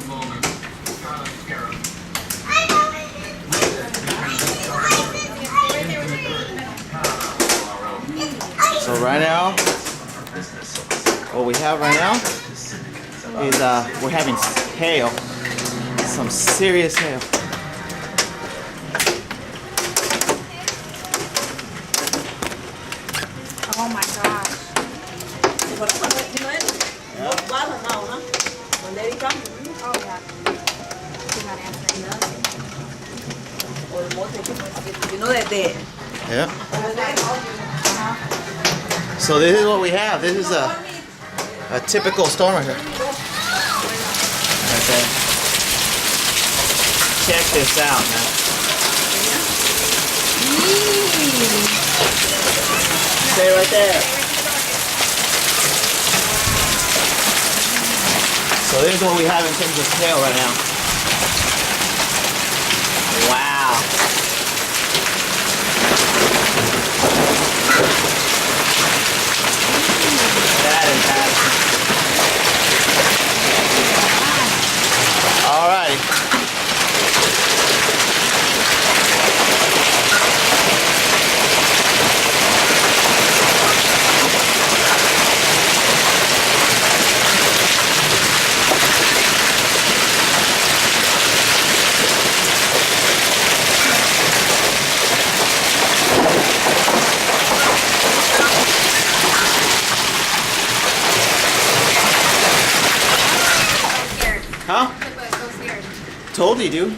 So right now, what we have right now is we're having hail, some serious hail. Oh my gosh. Oh yeah. She's not answering. Yeah. So this is what we have. This is a typical storm right here. Okay. Check this out, man. Stay right there. So this is what we have in terms of hail right now. Wow. That is happening. All right. Huh? Told you, dude.